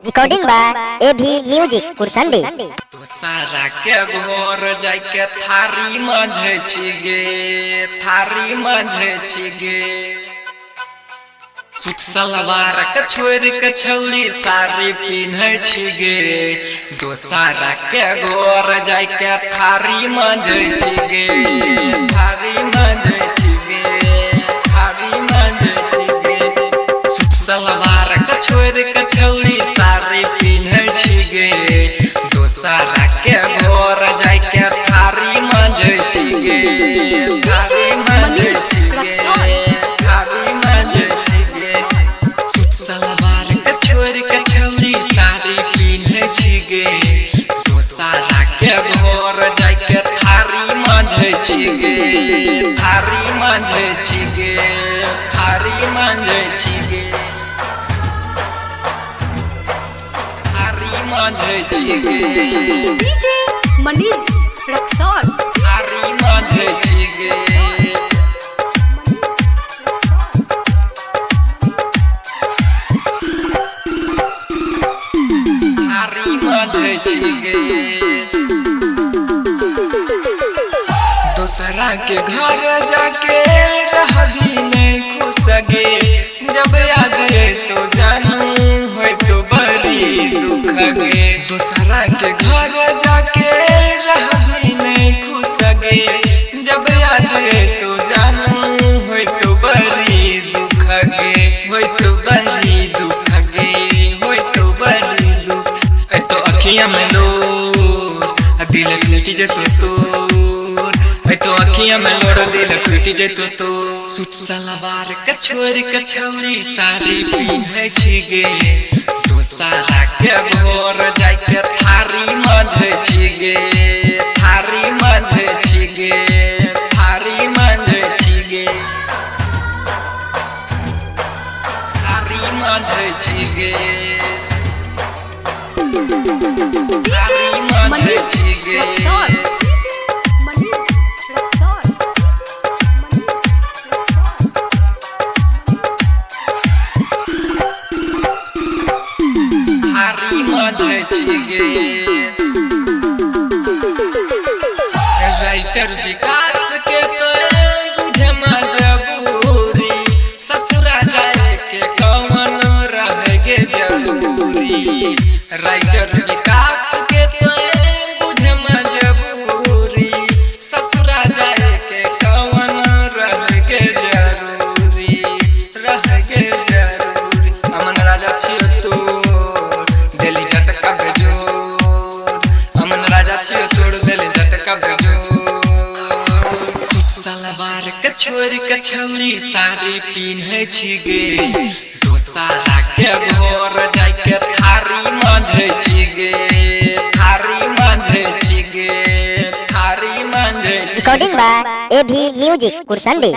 Recording by एभी music कुरसंडी। तो सारा के घर जाके थारी मंझे छी गे, थारी मंझे छी गे। सूट सलवार के छोड़ के छौली साड़ी पिन्हे छी गे। तो सारा के घर जाके थारी मंझे छी गे, थारी मंझे छी गे, थारी मंझे छी गे। सूट सलवार के छोड़ के छौली साड़ी पिन्हे छी गे। दोसारा के घर जाके थारी मंझे छी गे, थारी मंझे छी गे, थारी मंझे छी गे। सूट सलवार के छोड़ के छौली साड़ी पिन्हे छी गे। दोसारा के घर जाके थारी मंझे छी गे, थारी मंझे छी गे, थारी मंझे छी गे। मंझे छी गे डीजे मनीष रक्सौल। थारी मंझे छी गे, थारी मंझे छी गे। दूसरा के घर जाके रहबी नहीं खुश गे। जब याद है तो जानू है तो बड़ी दुख गे। दूसरा के घर जाके रहबी नहीं खुश गे। जब याद है तो जानू है तो बड़ी दुख गे, है तो बड़ी दुख गे, है तो बड़ी दुख। है तो अखियां में लोर दिल टूट जतो तोर, है तो अखियां में लोर दिल टूट जतो तो। सूट सलवार के छोड़ के छौली साड़ी पिन्हे छी गे। दोसारा के घर जाके थारी मंझे छी गे, थारी मंझे छी गे, थारी मंझे छी गे, थारी मंझे छी गे, थारी मंझे छी गे। थारी मंझे छी गे। राइटर विकास के तो बुझे मजबूरी। ससुरा जाए के कौन रह गे जरूरी। राइटर विकास के तो बुझे मजबूरी। ससुरा जाए के कौन रह गे जरूरी, रह गे जरूरी। अमन राजा छियो तोर दिल झटका बेजोर, अमन राजा छियो तोर दिल झटका बेजोर। सूट सलवार के छोड़ के छौली साड़ी पिन्हे छी गे। दोसारा के घर जाके थारी मंझे छी गे, थारी मंझे छी गे, थारी मंझे छी गे। रिकॉर्डिंग बाय एभी म्यूजिक कुरसंडी।